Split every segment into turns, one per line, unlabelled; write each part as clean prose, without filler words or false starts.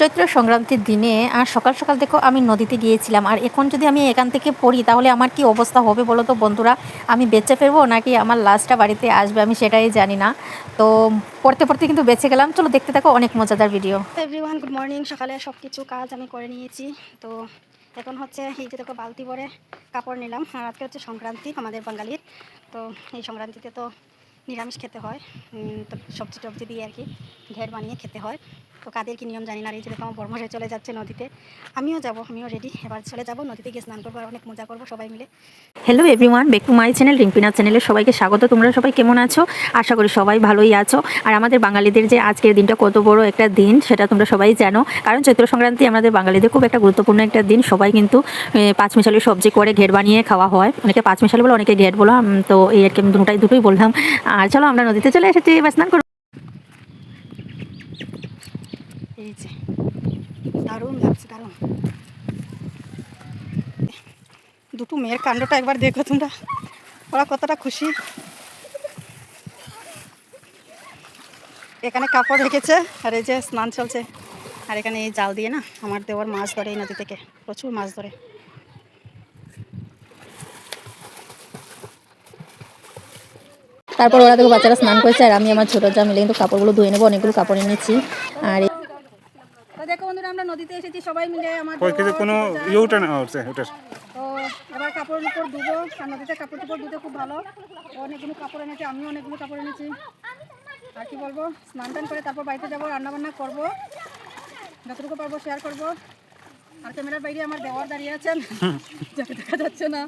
চৈত্র সংক্রান্তির দিনে আর সকাল সকাল দেখো আমি নদীতে গিয়েছিলাম। আর এখন যদি আমি এখান থেকে পড়ি তাহলে আমার কি অবস্থা হবে বলো তো বন্ধুরা। আমি বেঁচে ফেরবো নাকি আমার লাশটা বাড়িতে আসবে আমি সেটাই জানি না। তো পড়তে পড়তে কিন্তু বেঁচে গেলাম। চলো দেখতে থাকো, অনেক মজাদার ভিডিও।
Everyone, good morning. সকালে সব কিছু কাজ আমি করে নিয়েছি। তো এখন হচ্ছে এই যে দেখো বালতি ভরে কাপড় নিলাম। আর আজকে হচ্ছে সংক্রান্তি আমাদের বাঙালির। তো এই সংক্রান্তিতে তো নিরামিষ খেতে হয়, তো সবজি টবজি দিয়ে আর কি ঘের বানিয়ে খেতে হয়। তো কাদের কি নিয়ম জানি না। এই যে দেখো আমার বর্মশাই চলে যাচ্ছে নদীতে, আমিও যাব, আমিও রেডি। এবার চলে যাব নদীতে গিয়ে স্নান করবো আর অনেক মজা করবো সবাই মিলে।
Hello everyone, back to my channel Rimpina চ্যানেলে সবাইকে স্বাগত। তোমরা সবাই কেমন আছো? আশা করি সবাই ভালোই আছো। আর আমাদের বাঙালিদের যে আজকের দিনটা কত বড় একটা দিন সেটা তোমরা সবাই জানো। কারণ চৈত্র সংক্রান্তি আমাদের বাঙালিদের খুব একটা গুরুত্বপূর্ণ একটা দিন। সবাই কিন্তু পাঁচমিশালি সবজি করে ঘের বানিয়ে খাওয়া হয়। অনেকে পাঁচমিশালি বলে, অনেকে ঘের বলো। তো এই আর কি আমি দুটোই বললাম। আর চলো আমরা নদীতে চলে এসেছি, এবার স্নান করবো।
এই যে দারুণ লাগছে, দারুণ। দুটো মেয়ের কাণ্ডটা একবার দেখো তোমরা, ওরা কতটা খুশি। এখানে কাপড় রেখেছে আর এই যে স্নান চলছে। আর এখানে এই জাল দিয়ে না আমার দেওয়ার মাছ ধরে এই নদী থেকে, প্রচুর মাছ ধরে।
তারপর ওরা দেখো বাচ্চারা স্নান করেছে আর আমি আমার ছোটো যা মিলে কিন্তু কাপড়গুলো ধুয়ে নেবো। অনেকগুলো কাপড় এনেছি। আর
দেখো বন্ধুরা, আমরা নদীতে এসেছি সবাই মিলে। আমার
কোনো ইউটা না হচ্ছে ওটার।
তো এবার কাপড়ের উপর ধুবো। আর নদীতে কাপড় চোপড় ধুতে খুব ভালো। অনেকগুলো কাপড় এনেছি, আমিও অনেকগুলো কাপড় এনেছি। আর কি বলবো, স্নান টান করে তারপর বাড়িতে যাবো, রান্নাবান্না করবো, যতটুকু পারবো শেয়ার করবো। আর ক্যামেরার বাইরে আমার দেওয়ার দাঁড়িয়ে আছেন, যাতে দেখা যাচ্ছে না।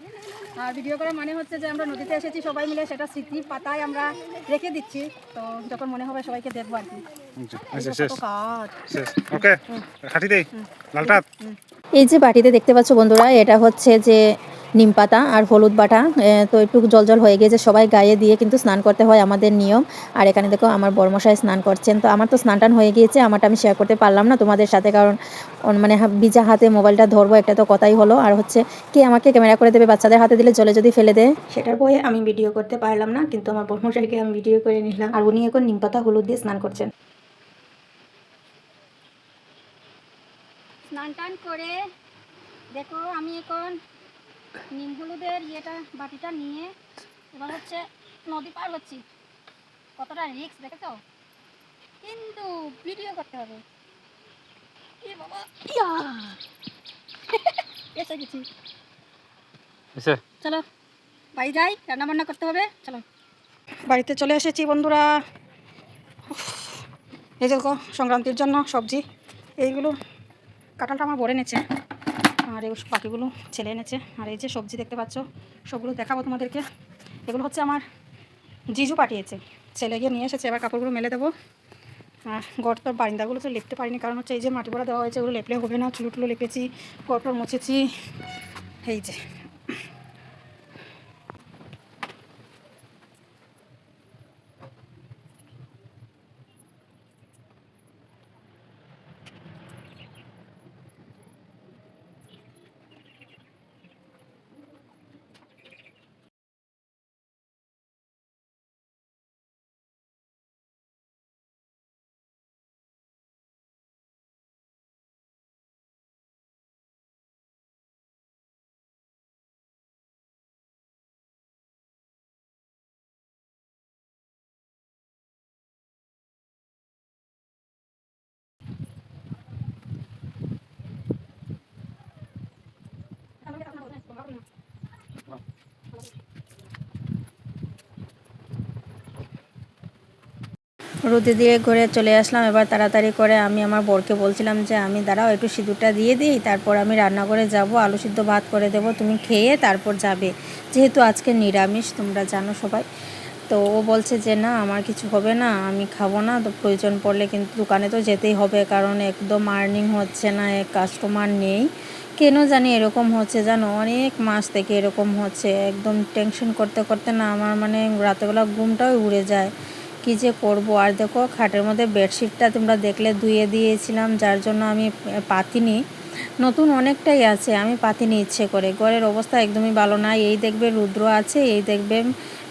আর ভিডিও করা মানে হচ্ছে যে আমরা নদীতে এসেছি সবাই মিলে, সেটা স্মৃতির পাতায় আমরা রেখে দিচ্ছি। তো যখন মনে হবে সবাইকে দেখবো আর কি।
এই যে বাটিতে দেখতে পাচ্ছ বন্ধুরা, এটা হচ্ছে যে নিম পাতা আর হলুদ বাটা। তো একটু জল জল হয়ে গিয়েছে, সবাই গায়ে দিয়ে কিন্তু স্নান করতে হয়, আমাদের নিয়ম। আর এখানে দেখো আমার বর্মশাই স্নান করছেন। তো আমার তো স্নান টান হয়ে গিয়েছে, আমারটা আমি শেয়ার করতে পারলাম না তোমাদের সাথে, কারণ মানে ভিজা হাতে মোবাইলটা ধরবো একটা তো কথাই হলো। আর হচ্ছে কে আমাকে ক্যামেরা করে দেবে, বাচ্চাদের হাতে দিলে জলে যদি ফেলে দেয় সেটার ভয়ে আমি ভিডিও করতে পারলাম না। কিন্তু আমার বর্মশাইকে আমি ভিডিও করে নিলাম। আর উনি এখন নিম পাতা হলুদ দিয়ে স্নান করছেন।
স্নান টান করে দেখো আমি এখন নিম হলুদের বাটিটা নিয়ে এবার হচ্ছে নদী পার হচ্ছি। কতটা রিস্ক দেখেছো, কিন্তু ভিডিও করতে হবে। এ বাবা, ইয়া এসে গেছি। চলো বাড়ি যাই, রান্না বান্না করতে হবে। চলো, বাড়িতে চলে এসেছি বন্ধুরা। এই দেখো সংক্রান্তির জন্য সবজি এইগুলো, কাঁঠালটা আমার ভরে এনেছে আর এই বাকিগুলো ছেলে এনেছে। আর এই যে সবজি দেখতে পাচ্ছ, সবগুলো দেখাবো তোমাদেরকে। এগুলো হচ্ছে আমার জিজু পাঠিয়েছে, ছেলে গিয়ে নিয়ে এসেছে। এবার কাপড়গুলো মেলে দেবো। আর গড়টার বারিন্দাগুলো তো লেপতে পারিনি, কারণ হচ্ছে এই যে মাটি ভরা দেওয়া হয়েছে, ওগুলো লেপলে হবে না। চুলো টুলো লেপেছি, গড়টর মুছেছি। এই যে
রোদে দিয়ে ঘরে চলে আসলাম। এবার তাড়াতাড়ি করে আমি আমার বরকে বলছিলাম যে আমি দাঁড়াও একটু সিঁদুরটা দিয়ে দিই, তারপর আমি রান্না করে যাব, আলু সিদ্ধ ভাত করে দেবো, তুমি খেয়ে তারপর যাবে, যেহেতু আজকে নিরামিষ তোমরা জানো সবাই। তো ও বলছে যে না আমার কিছু হবে না, আমি খাবো না, তো প্রয়োজন পড়লে কিন্তু দোকানে তো যেতেই হবে, কারণ একদম আর্নিং হচ্ছে না, কাস্টমার নেই। কেন জানি এরকম হচ্ছে জানো, অনেক মাস থেকে এরকম হচ্ছে। একদম টেনশন করতে করতে না আমার মানে রাতেবেলা ঘুমটাও উড়ে যায়, কী যে করবো। আর দেখো খাটের মধ্যে বেডশিটটা তোমরা দেখলে ধুয়ে দিয়েছিলাম, যার জন্য আমি পাতিনি। নতুন অনেকটাই আছে, আমি পাতিনি ইচ্ছে করে। ঘরের অবস্থা একদমই ভালো না। এই দেখবে রুদ্র আছে, এই দেখবে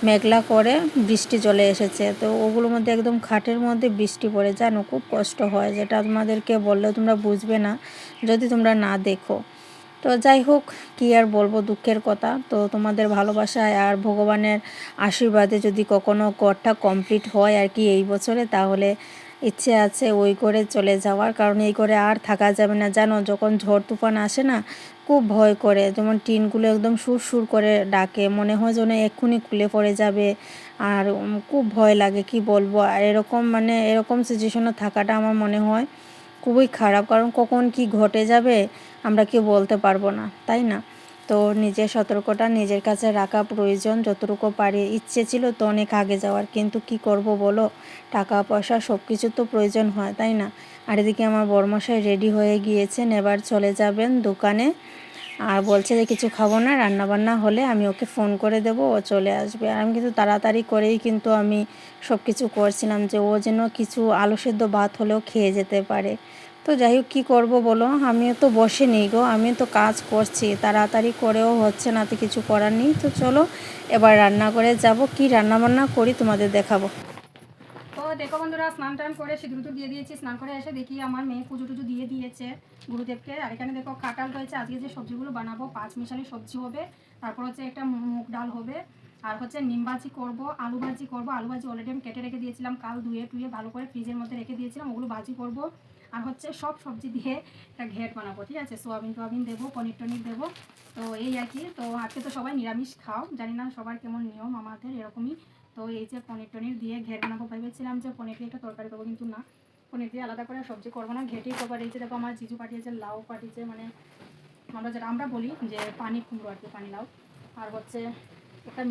মেঘলা করে বৃষ্টি চলে এসেছে। তো ওগুলোর মধ্যে একদম খাটের মধ্যে বৃষ্টি পড়ে, জানো খুব কষ্ট হয়, যেটা তোমাদেরকে বললেও তোমরা বুঝবে না যদি তোমরা না দেখো। তো যাই হোক, কী আর বলবো, দুঃখের কথা। তো তোমাদের ভালোবাসায় আর ভগবানের আশীর্বাদে যদি কখনো ঘরটা কমপ্লিট হয় আর কি এই বছরে, তাহলে ইচ্ছে আছে ওই করে চলে যাওয়ার। কারণ এই করে আর থাকা যাবে না, জানো যখন ঝড় তুফান আসে না, খুব ভয় করে। যেমন টিনগুলো একদম সুর সুর করে ডাকে, মনে হয় যেন এক্ষুনি খুলে পড়ে যাবে। আর খুব ভয় লাগে, কি বলবো। আর এরকম এরকম সিচুয়েশনে থাকাটা আমার মনে হয় খুবই খারাপ, কারণ কখন কি ঘটে যাবে আমরা কেউ বলতে পারবো না, তাই না? তো নিজের সতর্কতা নিজের কাছে রাখা প্রয়োজন যতটুকু পারি। ইচ্ছে ছিল তো অনেক আগে যাওয়ার, কিন্তু কি করব বলো, টাকা পয়সা সব কিছু তো প্রয়োজন হয়, তাই না? আর এদিকে আমার বড়মশাই রেডি হয়ে গিয়েছেন, এবার চলে যাবেন দোকানে। আর বলছে যে কিছু খাবো না, রান্নাবান্না হলে আমি ওকে ফোন করে দেবো, ও চলে আসবে। আর আমি কিন্তু তাড়াতাড়ি করেই কিন্তু আমি সব কিছু করছিলাম, যে ও যেন কিছু আলু সেদ্ধ ভাত হলেও খেয়ে যেতে পারে। তো যাই হোক, কী করবো বলো, আমিও তো বসে নেই গো, আমি তো কাজ করছি, তাড়াতাড়ি করেও হচ্ছে না, তো কিছু করার নেই। তো চলো এবার রান্না করে যাব, কি রান্নাবান্না করি তোমাদের দেখাবো।
তো দেখো বন্ধুরা, স্নান টান করে সিঁদুর তো দিয়ে দিয়েছি। স্নান করে এসে দেখি আমার মেয়ে পুজো টুজো দিয়ে দিয়েছে গুরুদেবকে। আর এখানে দেখো কাঁঠাল রয়েছে, আজকে যে সবজিগুলো বানাবো পাঁচ মিশালি সবজি হবে। তারপর হচ্ছে একটা মুগ ডাল হবে, আর হচ্ছে নিম ভাজি করবো, আলু ভাজি করবো। আলু ভাজি অলরেডি আমি কেটে রেখে দিয়েছিলাম, কাল ধুয়ে টুয়ে ভালো করে ফ্রিজের মধ্যে রেখে দিয়েছিলাম, ওগুলো ভাজি করবো। আর হচ্ছে সব সবজি দিয়ে একটা ঘেট বানাবো, ঠিক আছে? সোয়াবিন টোয়াবিন দেবো, পনির টনির দেবো। তো এই আর কি। তো আজকে তো সবাই নিরামিষ খাও, জানি না সবার কেমন নিয়ম, আমাদের এরকমই। তো এই যে পনির টনির দিয়ে ঘেট বানাবো, ভেবেছিলাম যে পনির দিয়ে একটা তরকারি করবো, কিন্তু না, পনির দিয়ে আলাদা করে সবজি করবো না, ঘেটেই করবো। এই যে দেখো আমার জিজু পাঠিয়েছে লাউ, পাঠিয়েছে আমরা বলি যে পানি কুমড়ো আর কি, পানি লাউ। আর হচ্ছে একটা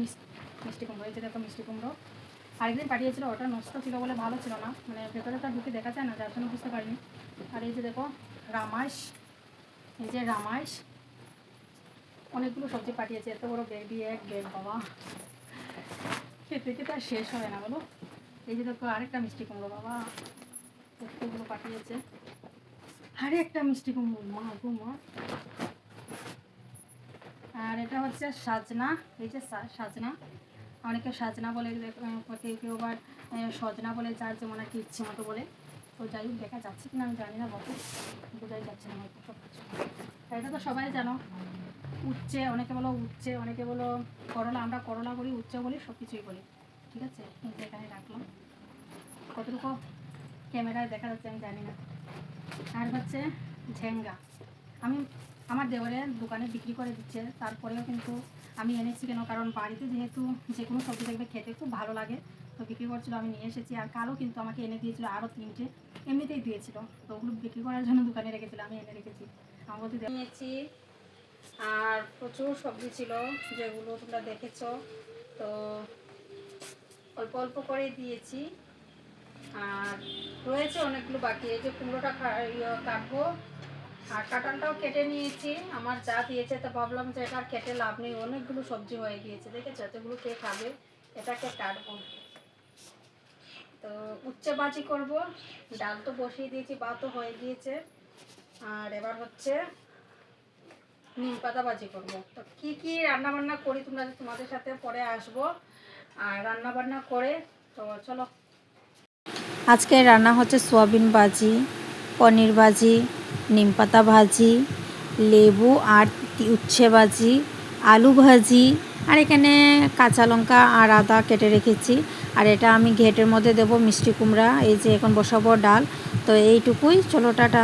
মিষ্টি কুমড়ো, এই যে দেখো মিষ্টি কুমড়ো আরেকদিন পাঠিয়েছিল, ওটা নষ্ট ছিল বলে ভালো ছিল না, ভেতরেটা ঢুকে দেখা যায় না, যার জন্য বুঝতে পারিনি। আর এই যে দেখো রামাইশ, এই যে রামাইশ, অনেকগুলো সবজি পাঠিয়েছে, এত বড় ব্যাগ দিয়ে এক ব্যাগ, বাবা খেতে খেতে আর শেষ হয় না বলো। এই যে দেখো আরেকটা মিষ্টি কুমড়ো, বাবা কতগুলো পাঠিয়েছে, আরেকটা মিষ্টি কুমড়ো, মা গো মা। আর এটা হচ্ছে সাজনা, এই যে সাজনা, অনেকে সাজনা বলে, কেউ কেউ আবার সজনা বলে, যার যেমন আর কি ইচ্ছে মতো বলে। তো যাই হোক, দেখা যাচ্ছে কিনা আমি জানি না, বোঝাই যাচ্ছে না হয়তো সব কিছু। এটা তো সবাই জানো, উচ্ছে, অনেকে বলো উচ্ছে, অনেকে বলো করলা, আমরা করলা বলি, উচ্ছে বলি, সব কিছুই বলি, ঠিক আছে? এখানে রাখলাম, কতটুকু ক্যামেরায় দেখা যাচ্ছে আমি জানি না। আর হচ্ছে ঝেঙ্গা, আমি আমার দেওয়ারের দোকানে বিক্রি করে দিচ্ছে, তারপরেও কিন্তু আমি এনেছি কেন, কারণ বাড়িতে যেহেতু যে কোনো সবজি দেখবে খেতে খুব ভালো লাগে, তো বিক্রি করছিল, আমি নিয়ে এসেছি। আর কালও কিন্তু আমাকে এনে দিয়েছিল আরও 3টে, এমনিতেই দিয়েছিল, তো ওগুলো বিক্রি করার জন্য দোকানে রেখেছিল, আমি এনে রেখেছি, আমার বলতে নিয়েছি। আর প্রচুর সবজি ছিল, যেগুলো তোমরা দেখেছো, তো অল্প অল্প করে দিয়েছি। আর রয়েছে অনেকগুলো বাকি, এই যে কুমড়োটা কাটবো, আর কাঁঠালটাও কেটে নিয়েছি, আমার যা দিয়েছে, তো ভাবলাম যে এটা কেটে লাভ নেই, অনেকগুলো সবজি হয়ে গিয়েছে, দেখেছো এতগুলো কে খাবে, এটাকে কাটবো। তো উচ্ছে ভাজি করবো, ডাল তো বসিয়ে দিয়েছি, ভাতও হয়ে গিয়েছে। আর এবার হচ্ছে নিম পাতা ভাজি করবো। তো কী কী রান্নাবান্না করি তোমাদের সাথে পরে আসবো, আর রান্নাবান্না করে, তো চলো।
আজকে রান্না হচ্ছে সোয়াবিন ভাজি, পনির ভাজি, নিম পাতা ভাজি, লেবু আর উচ্ছে ভাজি, আলু ভাজি, আর এখানে কাঁচা লঙ্কা আর আদা কেটে রেখেছি। আর এটা আমি ঘেটের মধ্যে দেবো মিষ্টি কুমড়া। এই যে এখন বসাবো ডাল। তো এইটুকুই, চলো টাটা।